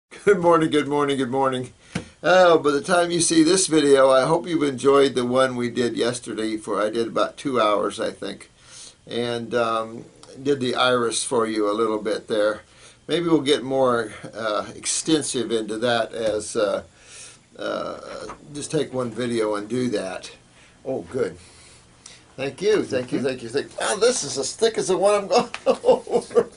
Good morning, good morning, good morning. Oh, by the time you see this video, I hope you've enjoyed the one we did yesterday. I did about 2 hours, I think, and did the iris for you a little bit there. Maybe we'll get more extensive into that as just take one video and do that. Oh, good. Thank you, thank you, thank you. Oh, this is as thick as the one I'm going over.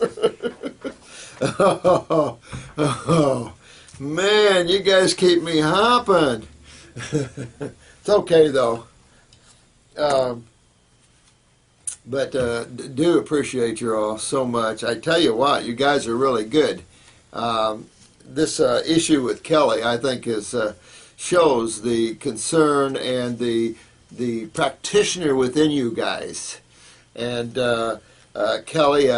Oh, oh, man, you guys keep me hopping. It's okay though. Um, but do appreciate you all so much. I tell you what, you guys are really good. This issue with Kelly, I think, shows the concern and the practitioner within you guys. And Kelly,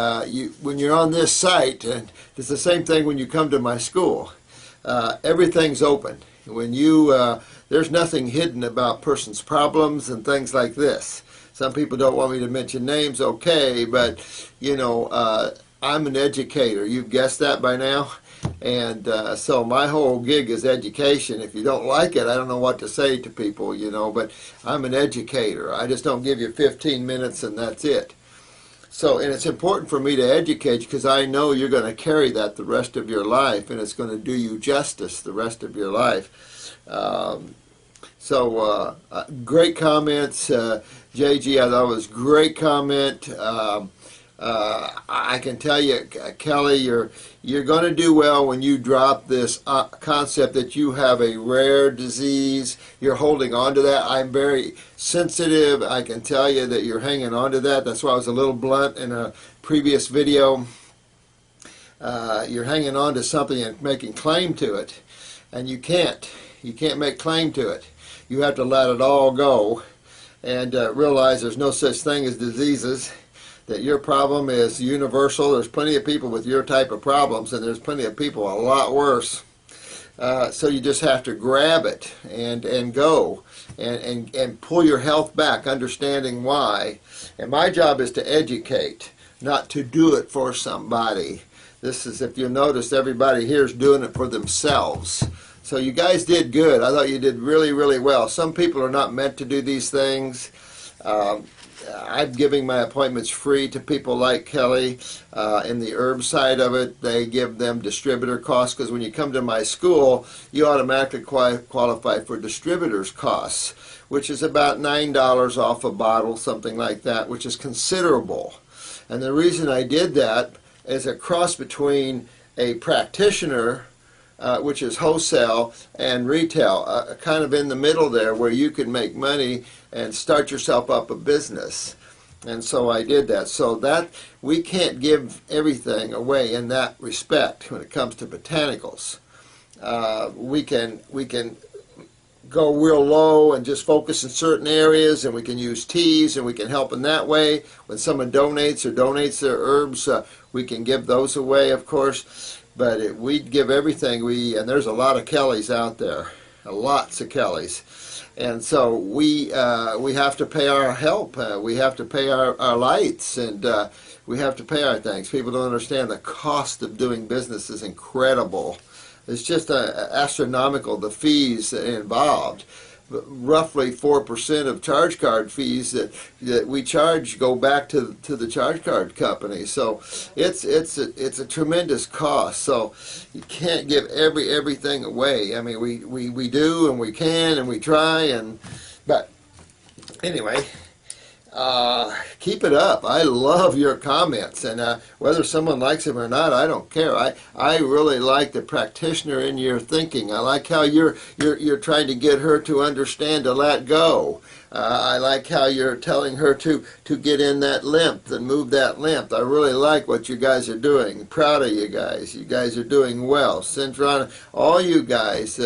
when you're on this site, and it's the same thing when you come to my school. Everything's open. When there's nothing hidden about person's problems and things like this. Some people don't want me to mention names, okay, but I'm an educator. You've guessed that by now. And so my whole gig is education. If you don't like it, I don't know what to say to people, but I'm an educator. I just don't give you 15 minutes and that's it. So, and it's important for me to educate you because I know you're going to carry that the rest of your life, and it's going to do you justice the rest of your life. Great comments, JG. I thought it was a great comment. I can tell you, Kelly, you're going to do well when you drop this concept that you have a rare disease. You're holding on to that. I'm very sensitive. I can tell you that you're hanging on to that. That's why I was a little blunt in a previous video. You're hanging on to something and making claim to it, and you can't. You can't make claim to it. You have to let it all go and realize there's no such thing as diseases. That your problem is universal. There's plenty of people with your type of problems, and there's plenty of people a lot worse. So you just have to grab it and go and pull your health back, understanding why. And my job is to educate, not to do it for somebody. This is, if you notice, everybody here is doing it for themselves. So you guys did good. I thought you did really, really well. Some people are not meant to do these things. I'm giving my appointments free to people like Kelly. In the herb side of it, they give them distributor costs because when you come to my school, you automatically qualify for distributor's costs, which is about $9 off a bottle, something like that, which is considerable. And the reason I did that is a cross between a practitioner, which is wholesale, and retail, kind of in the middle there where you can make money and start yourself up a business. And so I did that. So that we can't give everything away in that respect when it comes to botanicals. We can go real low and just focus in certain areas, and we can use teas, and we can help in that way. When someone donates their herbs, we can give those away, of course. But we give everything. And there's a lot of Kellys out there, lots of Kellys. And so we have to pay our help. We have to pay our lights, and we have to pay our things. People don't understand the cost of doing business is incredible. It's just astronomical, the fees involved. Roughly 4% of charge card fees that we charge go back to the charge card company. So it's a tremendous cost. So you can't give everything away. I mean, we do, and we can, and we try, but anyway. Keep it up. I love your comments, and whether someone likes them or not, I don't care. I really like the practitioner in your thinking. I like how you're trying to get her to understand to let go. I like how you're telling her to get in that lymph and move that lymph. I really like what you guys are doing. Proud of you guys. You guys are doing well. Centron, all you guys,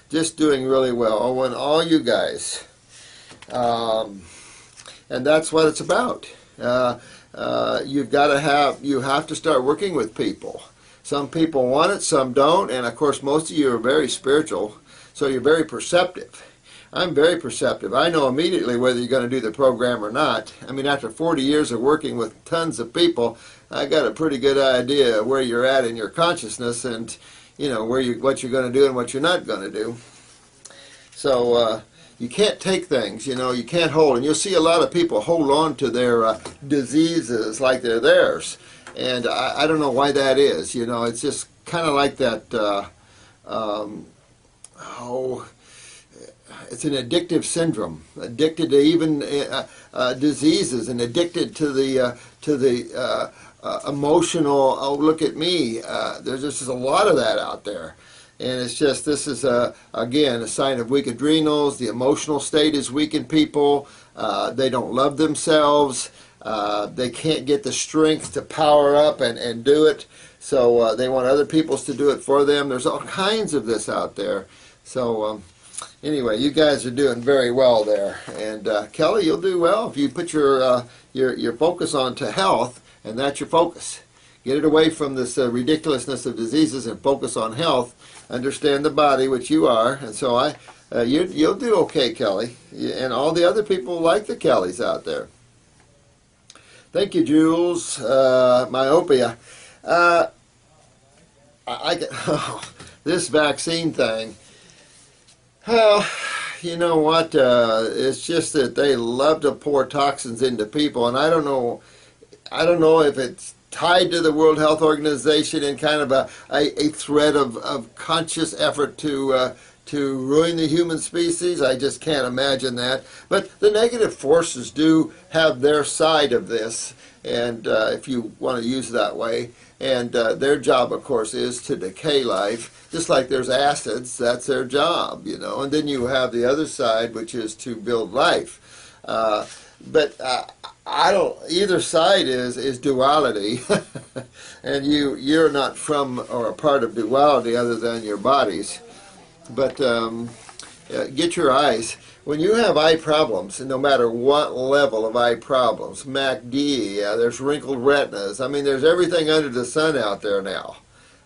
just doing really well. Oh, and all you guys. And that's what it's about. You have to start working with people. Some people want it, some don't, and of course most of you are very spiritual, so you're very perceptive. I'm very perceptive. I know immediately whether you're going to do the program or not. I mean, after 40 years of working with tons of people, I got a pretty good idea where you're at in your consciousness, and what you're going to do and what you're not going to do. So you can't take things, you can't hold. And you'll see a lot of people hold on to their diseases like they're theirs. And I don't know why that is. It's just kind of like that, it's an addictive syndrome, addicted to even diseases, and addicted to the emotional, oh, look at me. There's just a lot of that out there. And it's just, this is, again, a sign of weak adrenals. The emotional state is weak in people. They don't love themselves. They can't get the strength to power up and do it. So they want other people to do it for them. There's all kinds of this out there. So anyway, you guys are doing very well there. And Kelly, you'll do well if you put your focus on to health, and that's your focus. Get it away from this ridiculousness of diseases and focus on health. Understand the body, which you are. And so you'll do okay, Kelly. And all the other people like the Kellys out there. Thank you, Jules. Myopia. This vaccine thing. Well, you know what? It's just that they love to pour toxins into people, and I don't know if it's tied to the World Health Organization in kind of a thread of conscious effort to ruin the human species. I just can't imagine that. But the negative forces do have their side of this, and if you want to use it that way. And their job, of course, is to decay life. Just like there's acids, that's their job, And then you have the other side, which is to build life. But I don't. Either side is duality, and you're not from or a part of duality other than your bodies. But get your eyes. When you have eye problems, no matter what level of eye problems, MACD, there's wrinkled retinas. I mean, there's everything under the sun out there now.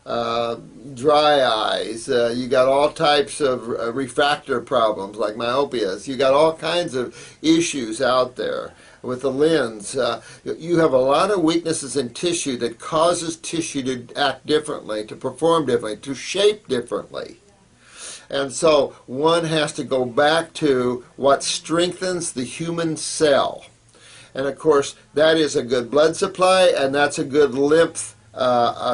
Dry eyes. You got all types of refractor problems like myopias. You got all kinds of issues out there with the lens. You have a lot of weaknesses in tissue that causes tissue to act differently, to perform differently, to shape differently. And so one has to go back to what strengthens the human cell. And of course, that is a good blood supply, and that's a good lymph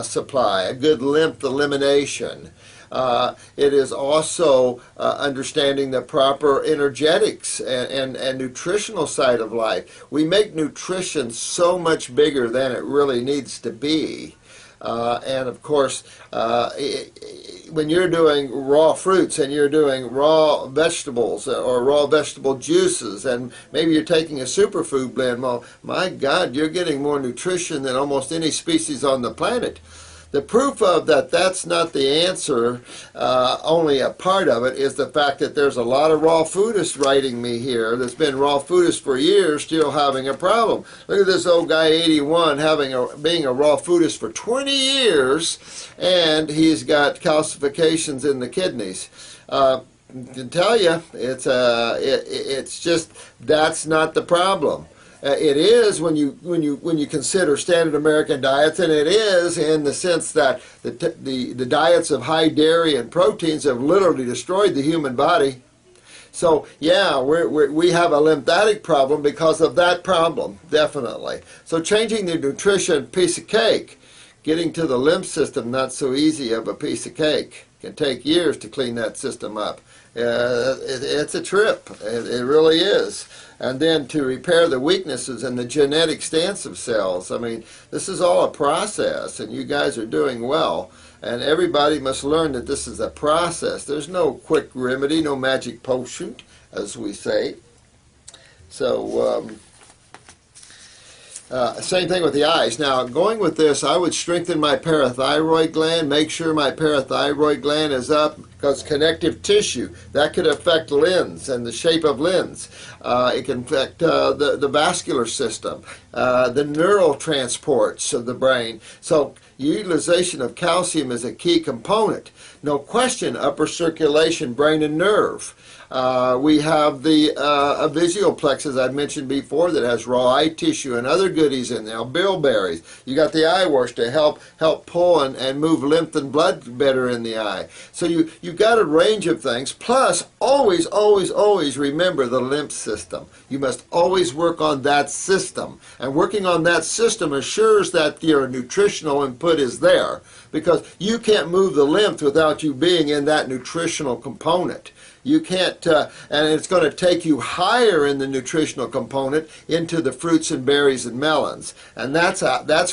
supply, a good lymph elimination. It is also understanding the proper energetics and nutritional side of life. We make nutrition so much bigger than it really needs to be. And of course, when you're doing raw fruits and you're doing raw vegetables or raw vegetable juices, and maybe you're taking a superfood blend, well, my God, you're getting more nutrition than almost any species on the planet. The proof of that's not the answer, only a part of it, is the fact that there's a lot of raw foodists writing me here that's been raw foodist for years, still having a problem. Look at this old guy, 81, being a raw foodist for 20 years, and he's got calcifications in the kidneys. I can tell you, it's just that's not the problem. It is when you consider standard American diets, and it is in the sense that the diets of high dairy and proteins have literally destroyed the human body. So yeah, we have a lymphatic problem because of that problem, definitely. So changing the nutrition, piece of cake. Getting to the lymph system, not so easy of a piece of cake. It can take years to clean that system up. It's a trip. It really is. And then to repair the weaknesses and the genetic stance of cells. I mean, this is all a process, and you guys are doing well. And everybody must learn that this is a process. There's no quick remedy, no magic potion, as we say. So, same thing with the eyes. Now, going with this, I would strengthen my parathyroid gland, make sure my parathyroid gland is up, because connective tissue, that could affect lens and the shape of lens. It can affect the vascular system, the neural transports of the brain. So utilization of calcium is a key component. No question, upper circulation, brain and nerve. We have the visuoplex, as I mentioned before, that has raw eye tissue and other goodies in there. Bilberries. You got the eye wash to help pull and move lymph and blood better in the eye. So you've got a range of things. Plus, always, always, always remember the lymph system. You must always work on that system. And working on that system assures that your nutritional input is there, because you can't move the lymph without you being in that nutritional component. You can't, and it's going to take you higher in the nutritional component into the fruits and berries and melons. And that's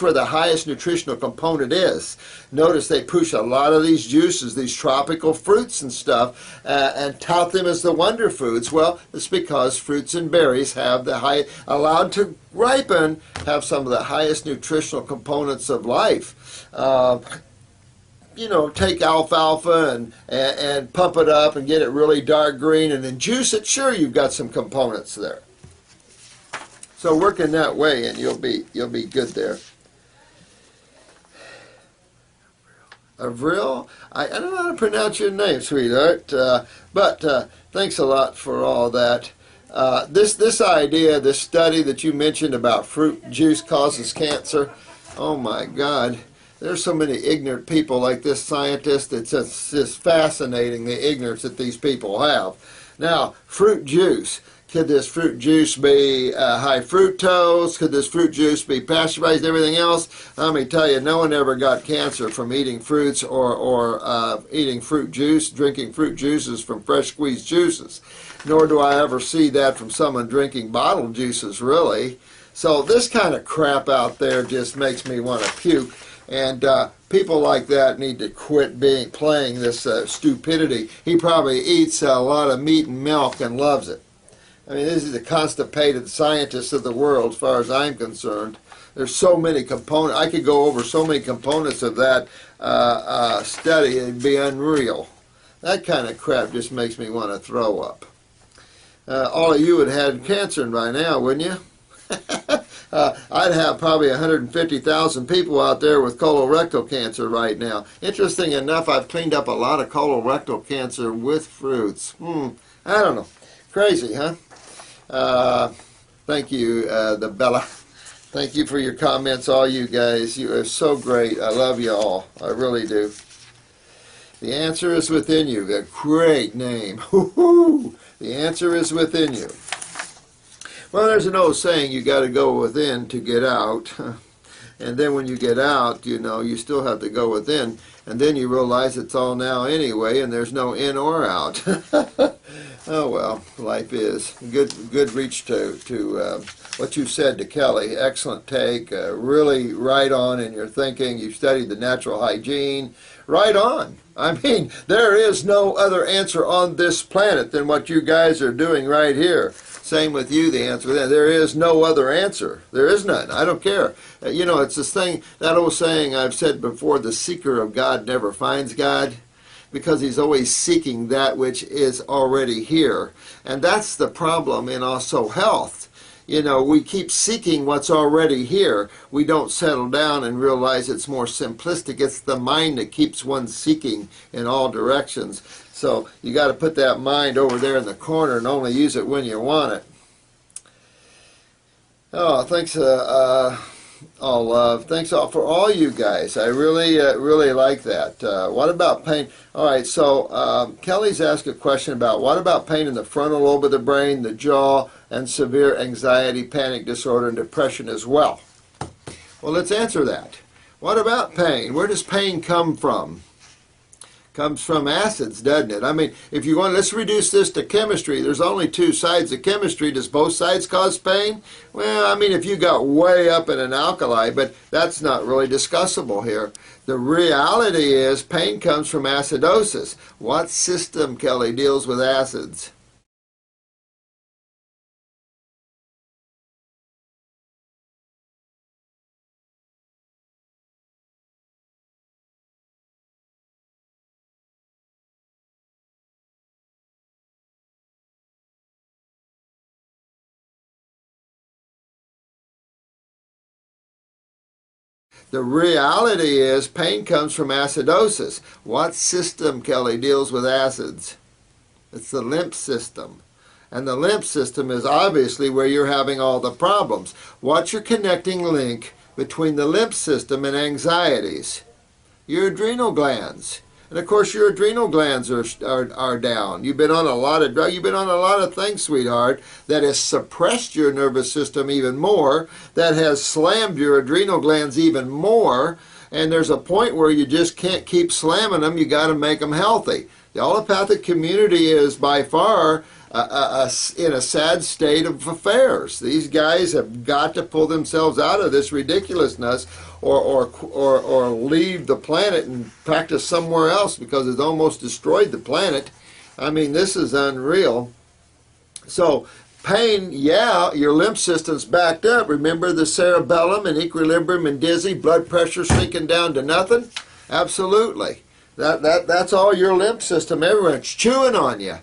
where the highest nutritional component is. Notice they push a lot of these juices, these tropical fruits and stuff, and tout them as the wonder foods. Well, it's because fruits and berries have the high, allowed to ripen, have some of the highest nutritional components of life. You know, take alfalfa and pump it up and get it really dark green and then juice it. Sure, you've got some components there. So work in that way and you'll be good there. Avril, I don't know how to pronounce your name, sweetheart, but thanks a lot for all that. This idea, this study that you mentioned about fruit juice causes cancer, oh my God. There's so many ignorant people like this scientist. It's just fascinating, the ignorance that these people have. Now, fruit juice. Could this fruit juice be high fructose? Could this fruit juice be pasteurized? Everything else? Let me tell you, no one ever got cancer from eating fruits or eating fruit juice, drinking fruit juices from fresh squeezed juices. Nor do I ever see that from someone drinking bottled juices, really. So this kind of crap out there just makes me want to puke. And people like that need to quit playing this stupidity. He probably eats a lot of meat and milk and loves it. I mean, this is the constipated scientist of the world, as far as I'm concerned. There's so many components. I could go over so many components of that study. It'd be unreal. That kind of crap just makes me want to throw up. All of you would have had cancer by now, wouldn't you? I'd have probably 150,000 people out there with colorectal cancer right now. Interesting enough, I've cleaned up a lot of colorectal cancer with fruits. I don't know. Crazy, huh? Thank you, the Bella. Thank you for your comments, all you guys. You are so great. I love you all. I really do. The answer is within you. A great name. The answer is within you. Well, there's an old saying, you got to go within to get out. And then when you get out, you know, you still have to go within. And then you realize it's all now anyway, and there's no in or out. Oh, well, life is. Good reach to what you said to Kelly. Excellent take. Really right on in your thinking. You studied the natural hygiene. Right on. I mean, there is no other answer on this planet than what you guys are doing right here. Same with you, the answer. There is no other answer. There is none. I don't care. You know, it's this thing, that old saying I've said before, the seeker of God never finds God, because he's always seeking that which is already here. And that's the problem in also health. You know, we keep seeking what's already here. We don't settle down and realize it's more simplistic. It's the mind that keeps one seeking in all directions. So you got to put that mind over there in the corner and only use it when you want it. Oh, thanks, all love. Thanks all for all you guys. I really like that. What about pain? All right, so Kelly's asked a question about what about pain in the frontal lobe of the brain, the jaw, and severe anxiety, panic disorder, and depression as well. Well, let's answer that. What about pain? Where does pain come from? Comes from acids, doesn't it? I mean, if you want, let's reduce this to chemistry. There's only two sides of chemistry. Does both sides cause pain? Well, I mean, if you got way up in an alkali, but that's not really discussable here. The reality is pain comes from acidosis. What system, Kelly, deals with acids? The reality is pain comes from acidosis. What system, Kelly, deals with acids? It's the lymph system. And the lymph system is obviously where you're having all the problems. What's your connecting link between the lymph system and anxieties? Your adrenal glands. And of course your adrenal glands are down. You've been on a lot of drugs. You've been on a lot of things, sweetheart, that has suppressed your nervous system even more, that has slammed your adrenal glands even more. And there's a point where you just can't keep slamming them. You got to make them healthy. The allopathic community is by far in a sad state of affairs. These guys have got to pull themselves out of this ridiculousness, or leave the planet and practice somewhere else, because it's almost destroyed the planet. I mean, this is unreal. So pain, yeah, your lymph system's backed up. Remember the cerebellum and equilibrium and dizzy, blood pressure sinking down to nothing? Absolutely. That's all your lymph system. Everyone's chewing on you.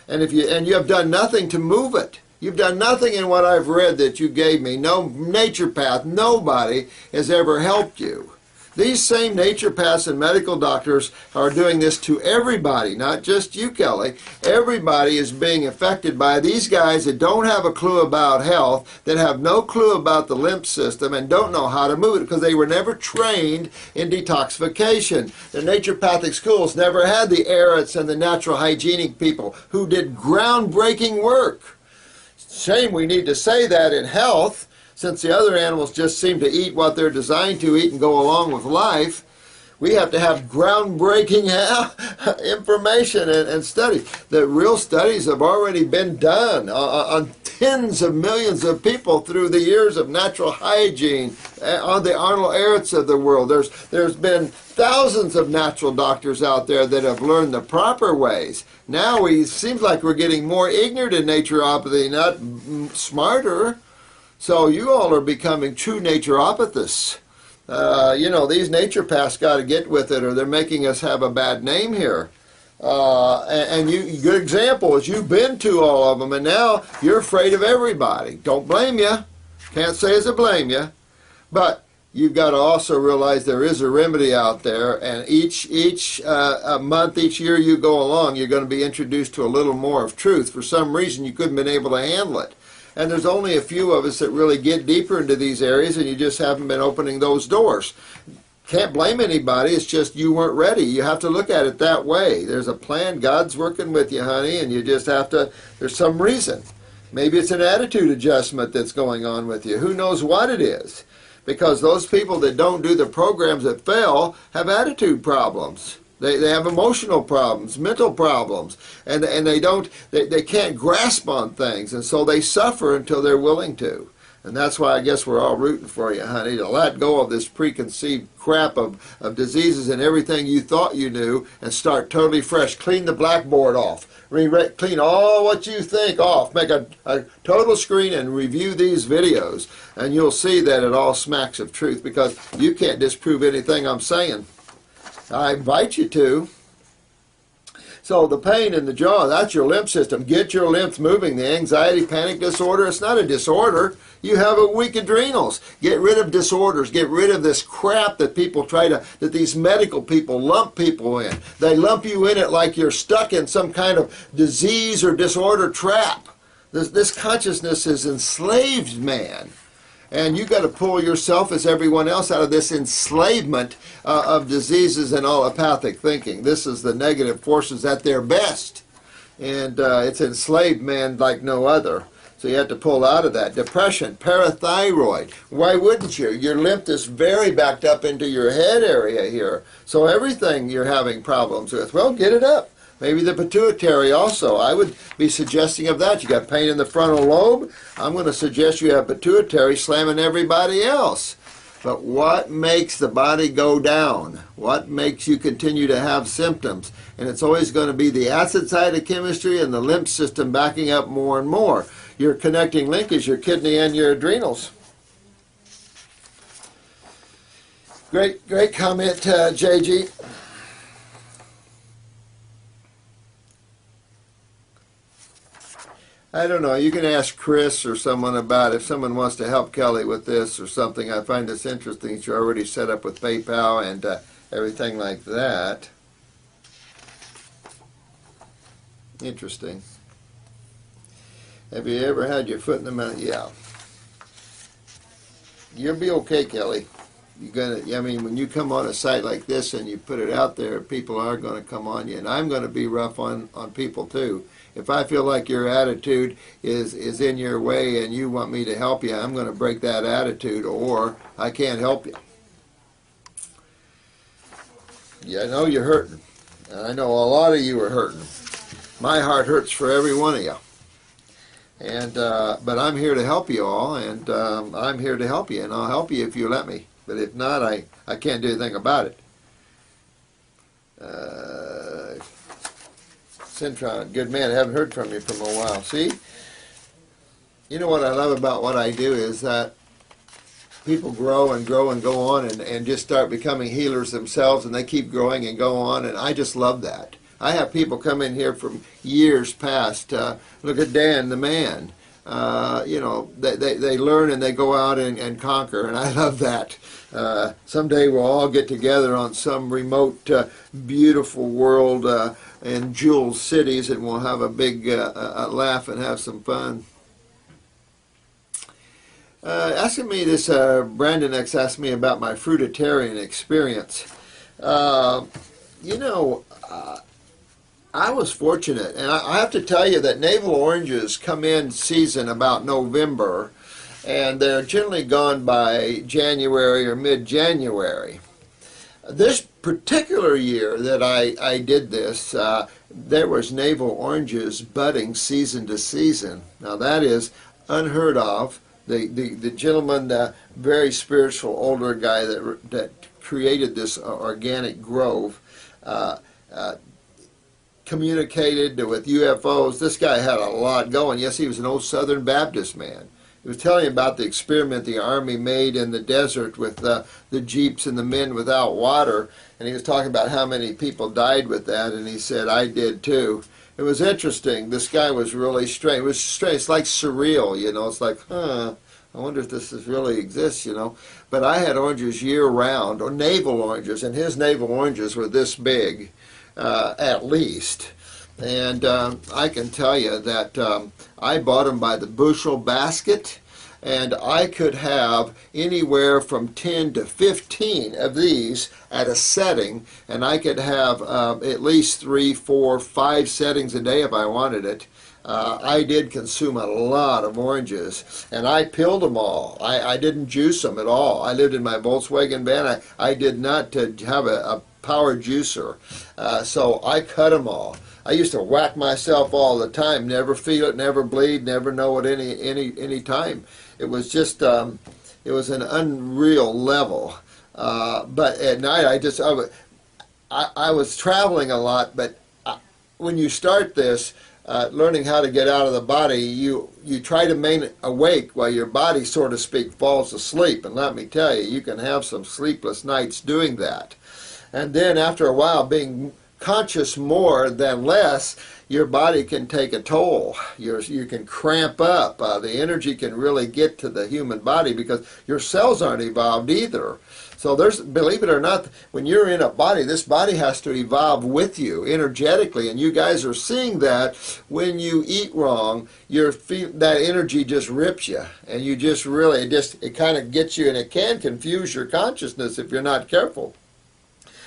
And you have done nothing to move it. You've done nothing in what I've read that you gave me. No naturopath, nobody has ever helped you. These same naturopaths and medical doctors are doing this to everybody, not just you, Kelly. Everybody is being affected by these guys that don't have a clue about health, that have no clue about the lymph system, and don't know how to move it because they were never trained in detoxification. The naturopathic schools never had the Arats and the natural hygienic people who did groundbreaking work. Shame we need to say that in health, since the other animals just seem to eat what they're designed to eat and go along with life. We have to have groundbreaking information and studies. The real studies have already been done on tens of millions of people through the years of natural hygiene, on the Arnold Arats of the world. There's been thousands of natural doctors out there that have learned the proper ways. Now it seems like we're getting more ignorant in naturopathy, not smarter. So you all are becoming true naturopathists. These naturopaths got to get with it, or they're making us have a bad name here. Good example is you've been to all of them, and now you're afraid of everybody. Don't blame you. Can't say as I blame you. But you've got to also realize there is a remedy out there, and each month, each year you go along, you're going to be introduced to a little more of truth. For some reason, you couldn't have been able to handle it. And there's only a few of us that really get deeper into these areas, and you just haven't been opening those doors. Can't blame anybody. It's just you weren't ready. You have to look at it that way. There's a plan. God's working with you, honey, and you just have to, there's some reason. Maybe it's an attitude adjustment that's going on with you. Who knows what it is? Because those people that don't do the programs that fail have attitude problems. They have emotional problems, mental problems, and they can't grasp on things, and so they suffer until they're willing to. And that's why I guess we're all rooting for you, honey, to let go of this preconceived crap of diseases and everything you thought you knew and start totally fresh. Clean the blackboard off. Clean all what you think off. Make a total screen and review these videos, and you'll see that it all smacks of truth, because you can't disprove anything I'm saying. I invite you to. So the pain in the jaw, that's your lymph system. Get your lymph moving. The anxiety, panic disorder, it's not a disorder. You have a weak adrenals. Get rid of disorders. Get rid of this crap that that these medical people lump people in. They lump you in it like you're stuck in some kind of disease or disorder trap. This consciousness has enslaved man. And you got to pull yourself, as everyone else, out of this enslavement of diseases and allopathic thinking. This is the negative forces at their best. And it's enslaved man like no other. So you have to pull out of that. Depression, parathyroid. Why wouldn't you? Your lymph is very backed up into your head area here. So everything you're having problems with, well, get it up. Maybe the pituitary also. I would be suggesting of that. You got pain in the frontal lobe. I'm going to suggest you have pituitary slamming everybody else. But what makes the body go down? What makes you continue to have symptoms? And it's always going to be the acid side of chemistry and the lymph system backing up more and more. Your connecting link is your kidney and your adrenals. Great comment, JG. I don't know. You can ask Chris or someone about if someone wants to help Kelly with this or something. I find this interesting. You're already set up with PayPal and everything like that. Interesting. Have you ever had your foot in the mouth? Yeah. You'll be okay, Kelly. You're gonna. I mean, when you come on a site like this and you put it out there, people are going to come on you, and I'm going to be rough on people too. If I feel like your attitude is in your way and you want me to help you, I'm going to break that attitude, or I can't help you. Yeah, I know you're hurting. And I know a lot of you are hurting. My heart hurts for every one of you. And but I'm here to help you all, and I'm here to help you, and I'll help you if you let me. But if not, I can't do anything about it. Centron, good man. I haven't heard from you for a while. See? You know what I love about what I do is that people grow and grow and go on and just start becoming healers themselves, and they keep growing and go on, and I just love that. I have people come in here from years past. Look at Dan, the man. You know, they learn and they go out and conquer, and I love that. Someday we'll all get together on some remote, beautiful world in jeweled cities, and we'll have a big laugh and have some fun. Asking me this, Brandon X asked me about my fruitarian experience. You know, I was fortunate, and I have to tell you that navel oranges come in season about November, and they're generally gone by January or mid-January. This particular year that I did this, there was navel oranges budding season to season. Now that is unheard of. The gentleman, the very spiritual older guy that created this organic grove, communicated with UFOs. This guy had a lot going. Yes, he was an old Southern Baptist man. He was telling about the experiment the Army made in the desert with the jeeps and the men without water, and he was talking about how many people died with that, and he said, I did too. It was interesting. This guy was really strange. It was strange. It's like surreal, you know. It's like, I wonder if this really exists, you know. But I had oranges year-round, or navel oranges, and his navel oranges were this big, at least. And I can tell you that I bought them by the bushel basket, and I could have anywhere from 10 to 15 of these at a setting, and I could have at least 3, 4, 5 settings a day if I wanted it. I did consume a lot of oranges, and I peeled them all. I didn't juice them at all. I lived in my Volkswagen van. I did not have a power juicer, so I cut them all. I used to whack myself all the time, never feel it, never bleed, never know it any time. It was just, it was an unreal level. But at night, I was traveling a lot, but when you start this, learning how to get out of the body, you try to remain awake while your body, so to speak, falls asleep. And let me tell you, you can have some sleepless nights doing that. And then after a while, being conscious more than less, your body can take a toll. You can cramp up. The energy can really get to the human body because your cells aren't evolved either. So there's, believe it or not, when you're in a body, this body has to evolve with you energetically, and you guys are seeing that when you eat wrong, that energy just rips you, and you just really, it kind of gets you, and it can confuse your consciousness if you're not careful.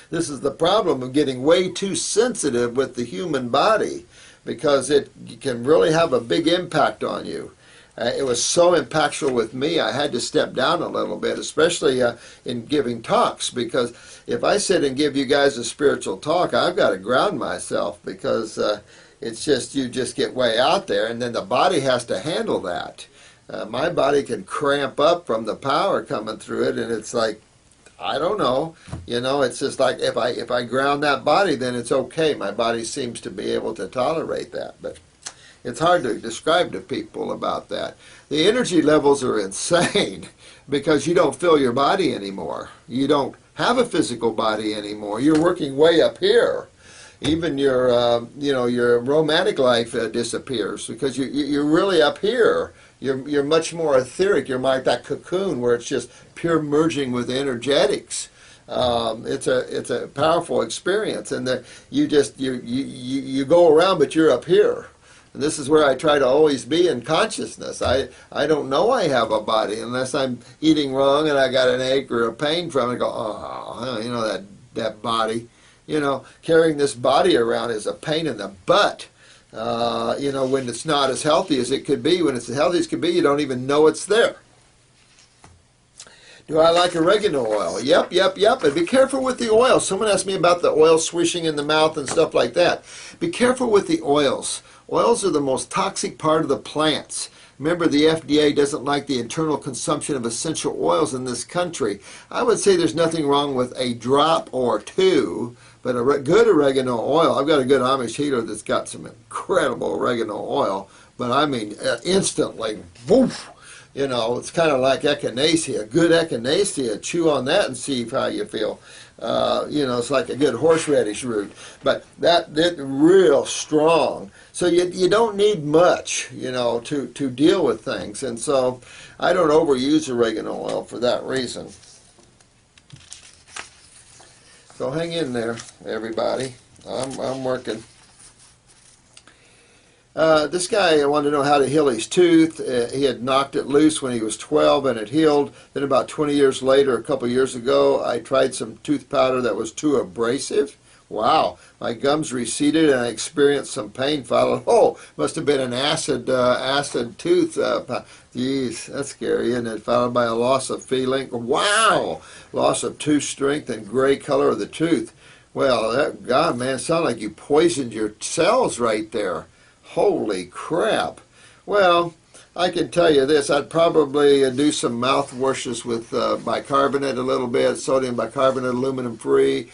This is the problem of getting way too sensitive with the human body, because it can really have a big impact on you. It was so impactful with me, I had to step down a little bit, especially in giving talks, because if I sit and give you guys a spiritual talk, I've got to ground myself, because it's just, you just get way out there, and then the body has to handle that. My body can cramp up from the power coming through it, and it's like, I don't know, you know, it's just like if I ground that body, then it's okay. My body seems to be able to tolerate that, but it's hard to describe to people about that. The energy levels are insane because you don't feel your body anymore. You don't have a physical body anymore. You're working way up here. Even your, you know, your romantic life disappears because you're really up here. You're much more etheric. You're like that cocoon where it's just pure merging with energetics. It's a powerful experience, and you go around, but you're up here. And this is where I try to always be in consciousness. I don't know I have a body unless I'm eating wrong and I got an ache or a pain from it. I go, oh, you know, that body. You know, carrying this body around is a pain in the butt. You know, when it's not as healthy as it could be. When it's as healthy as it could be, you don't even know it's there. Do I like oregano oil? Yep. And be careful with the oil. Someone asked me about the oil swishing in the mouth and stuff like that. Be careful with the oils. Oils are the most toxic part of the plants. Remember, the FDA doesn't like the internal consumption of essential oils in this country. I would say there's nothing wrong with a drop or two, but a good oregano oil. I've got a good Amish heater that's got some incredible oregano oil, but I mean, instantly, woof. You know, it's kind of like echinacea. Good echinacea, chew on that and see how you feel. You know, it's like a good horseradish root. But that real strong. So you don't need much, you know, to deal with things. And so I don't overuse oregano oil for that reason. So hang in there, everybody. I'm working. This guy wanted to know how to heal his tooth. He had knocked it loose when he was 12 and it healed. Then about 20 years later, a couple years ago, I tried some tooth powder that was too abrasive. Wow, my gums receded and I experienced some pain following. Oh, must have been an acid tooth. Geez, that's scary, isn't it? Followed by a loss of feeling. Wow, loss of tooth strength and gray color of the tooth. Well, God, man, it sounded like you poisoned your cells right there. Holy crap. Well, I can tell you this. I'd probably do some mouthwashes with bicarbonate a little bit, sodium bicarbonate, aluminum free.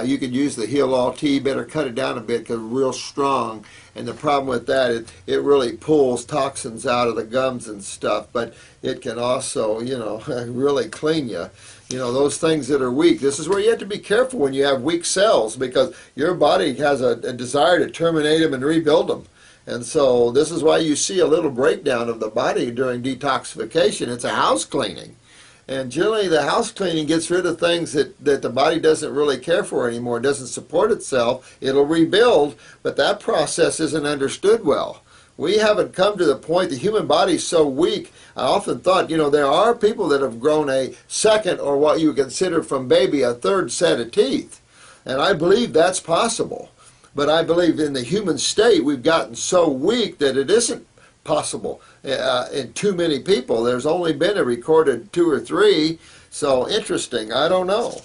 You could use the Heal All tea. Better cut it down a bit because it's real strong. And the problem with that, it really pulls toxins out of the gums and stuff. But it can also, you know, really clean you. You know, those things that are weak. This is where you have to be careful when you have weak cells because your body has a desire to terminate them and rebuild them. And so this is why you see a little breakdown of the body during detoxification. It's a house cleaning. And generally the house cleaning gets rid of things that the body doesn't really care for anymore. It doesn't support itself. It'll rebuild, but that process isn't understood well. We haven't come to the point, the human body is so weak. I often thought, you know, there are people that have grown a second or what you would consider from baby a third set of teeth. And I believe that's possible. But I believe in the human state, we've gotten so weak that it isn't possible in too many people. There's only been a recorded 2 or 3. So interesting. I don't know.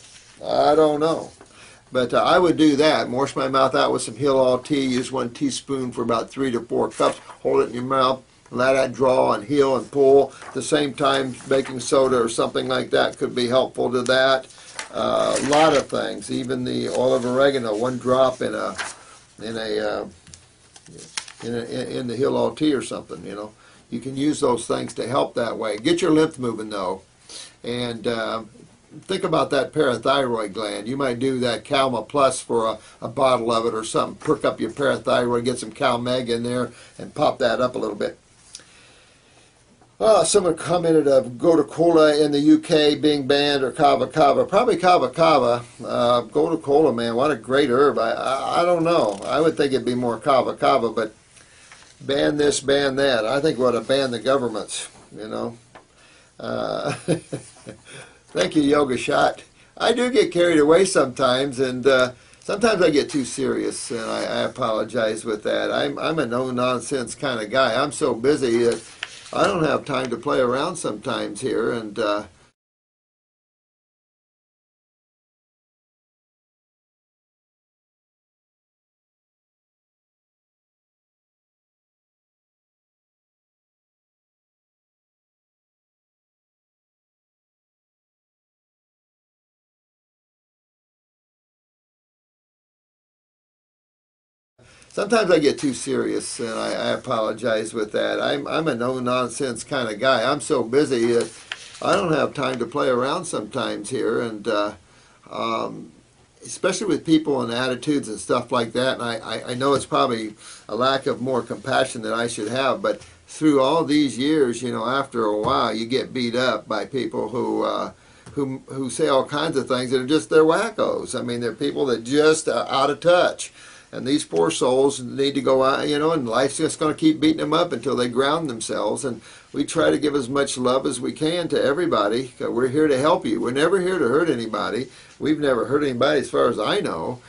But I would do that. Wash my mouth out with some Heal All tea. Use 1 teaspoon for about 3 to 4 cups. Hold it in your mouth. Let that draw and heal and pull. At the same time, baking soda or something like that could be helpful to that. A lot of things. Even the oil of oregano, 1 drop in the Heal All tea or something, you know. You can use those things to help that way. Get your lymph moving though, and think about that parathyroid gland. You might do that Calma Plus for a bottle of it or something. Perk up your parathyroid, get some CalMeg in there, and pop that up a little bit. Someone commented of Gotu-Kola in the UK being banned, or Kava Kava. Probably Kava Kava. Gotu-Kola, man, what a great herb. I don't know. I would think it'd be more Kava Kava, but ban this, ban that. I think we ought to ban the governments, you know. Thank you, Yoga Shot. I do get carried away sometimes, and sometimes I get too serious, and I apologize with that. I'm a no-nonsense kind of guy. I'm so busy that I don't have time to play around sometimes here, and sometimes I get too serious, and I apologize with that. I'm a no-nonsense kind of guy. I'm so busy that I don't have time to play around sometimes here, and especially with people and attitudes and stuff like that. And I know it's probably a lack of more compassion that I should have, but through all these years, you know, after a while, you get beat up by people who who say all kinds of things that are just, they're wackos. I mean, they're people that just are out of touch. And these poor souls need to go out, you know, and life's just going to keep beating them up until they ground themselves. And we try to give as much love as we can to everybody. We're here to help you. We're never here to hurt anybody. We've never hurt anybody as far as I know.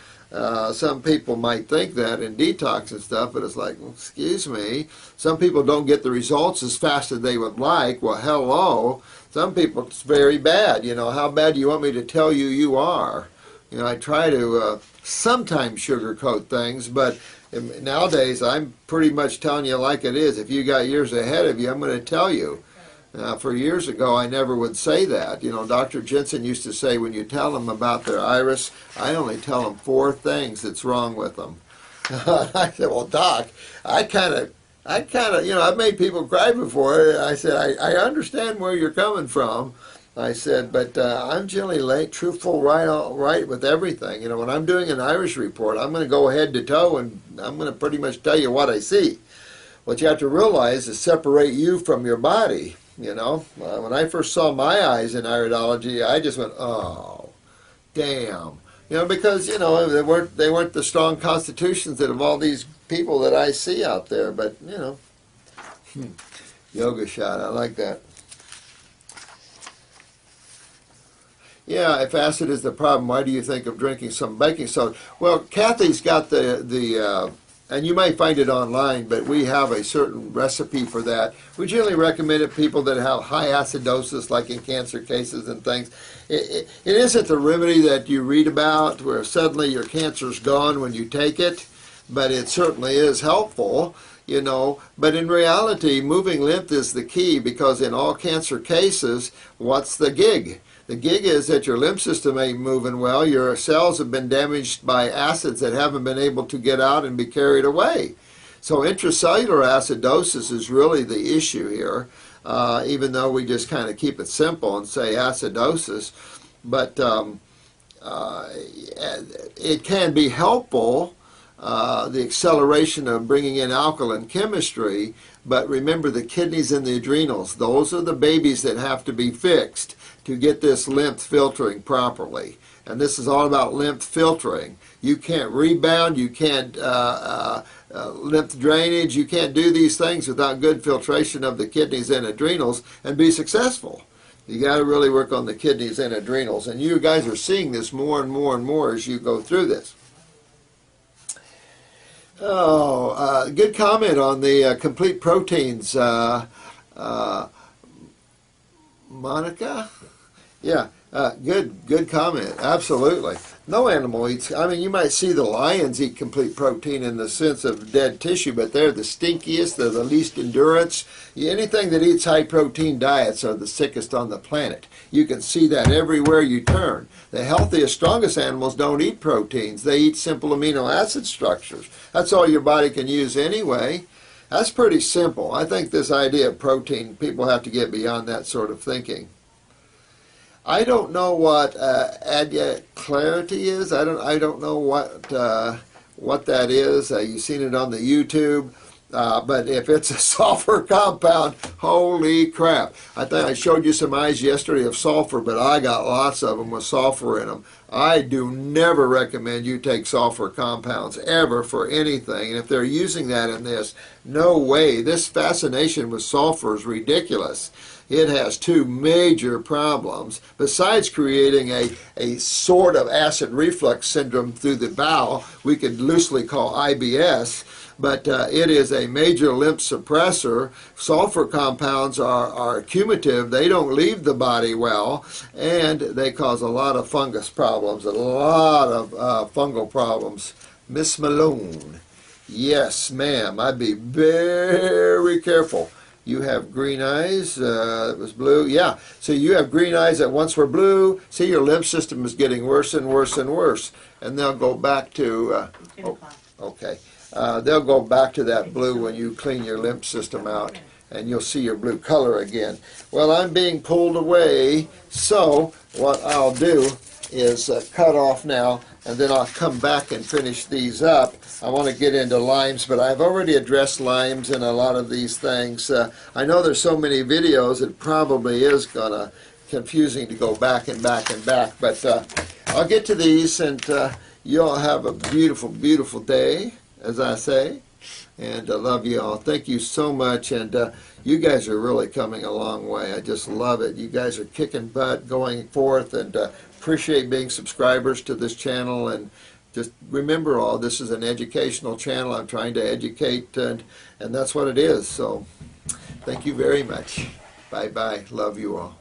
Some people might think that in detox and stuff, but it's like, well, excuse me. Some people don't get the results as fast as they would like. Well, hello. Some people, it's very bad. You know, how bad do you want me to tell you you are? You know, I try to sometimes sugarcoat things, but nowadays I'm pretty much telling you like it is. If you got years ahead of you, I'm going to tell you. For years ago, I never would say that. You know, Dr. Jensen used to say, when you tell them about their iris, I only tell them 4 things that's wrong with them. I said, well, Doc, I kind of, you know, I've made people cry before. I said, I understand where you're coming from. I said, but I'm generally truthful, right with everything. You know, when I'm doing an iris report, I'm going to go head to toe, and I'm going to pretty much tell you what I see. What you have to realize is separate you from your body. You know, when I first saw my eyes in iridology, I just went, oh, damn. You know, because, you know, they weren't the strong constitutions that of all these people that I see out there. But, you know, yoga shot, I like that. Yeah, if acid is the problem, why do you think of drinking some baking soda? Well, Kathy's got the and you may find it online, but we have a certain recipe for that. We generally recommend it to people that have high acidosis, like in cancer cases and things. It isn't the remedy that you read about where suddenly your cancer's gone when you take it, but it certainly is helpful, you know. But in reality, moving lymph is the key, because in all cancer cases, what's the gig? The gig is that your lymph system ain't moving well. Your cells have been damaged by acids that haven't been able to get out and be carried away. So intracellular acidosis is really the issue here, even though we just kind of keep it simple and say acidosis. But it can be helpful, the acceleration of bringing in alkaline chemistry. But remember, the kidneys and the adrenals, those are the babies that have to be fixed to get this lymph filtering properly. And this is all about lymph filtering. You can't rebound, you can't lymph drainage, you can't do these things without good filtration of the kidneys and adrenals and be successful. You got to really work on the kidneys and adrenals. And you guys are seeing this more and more and more as you go through this. Oh, good comment on the complete proteins, Monica. Yeah, good comment. Absolutely. No animal eats. I mean, you might see the lions eat complete protein in the sense of dead tissue, but they're the stinkiest. They're the least endurance. Anything that eats high protein diets are the sickest on the planet. You can see that everywhere you turn. The healthiest, strongest animals don't eat proteins. They eat simple amino acid structures. That's all your body can use anyway. That's pretty simple. I think this idea of protein, people have to get beyond that sort of thinking. I don't know what clarity is. I don't know what that is. You've seen it on the YouTube. But if it's a sulfur compound, holy crap. I think I showed you some eyes yesterday of sulfur, but I got lots of them with sulfur in them. I do never recommend you take sulfur compounds ever for anything. And if they're using that in this, no way. This fascination with sulfur is ridiculous. It has 2 major problems. Besides creating a sort of acid reflux syndrome through the bowel, we could loosely call IBS, but it is a major lymph suppressor. Sulfur compounds are cumulative. They don't leave the body well, and they cause a lot of fungus problems, a lot of fungal problems. Miss Malone, yes, ma'am, I'd be very careful. You have green eyes, it was blue, yeah. So you have green eyes that once were blue. See, your lymph system is getting worse and worse and worse. And they'll go back to, okay. They'll go back to that blue when you clean your lymph system out, and you'll see your blue color again. Well, I'm being pulled away, so what I'll do is cut off now, and then I'll come back and finish these up. I want to get into limes, but I've already addressed limes and a lot of these things. I know there's so many videos, it probably is going to confusing to go back and back and back. But I'll get to these, and you all have a beautiful, beautiful day, as I say. And I love you all. Thank you so much. And you guys are really coming a long way. I just love it. You guys are kicking butt going forth, and appreciate being subscribers to this channel. And just remember, all this is an educational channel. I'm trying to educate, and that's what it is. So thank you very much. Bye-bye. Love you all.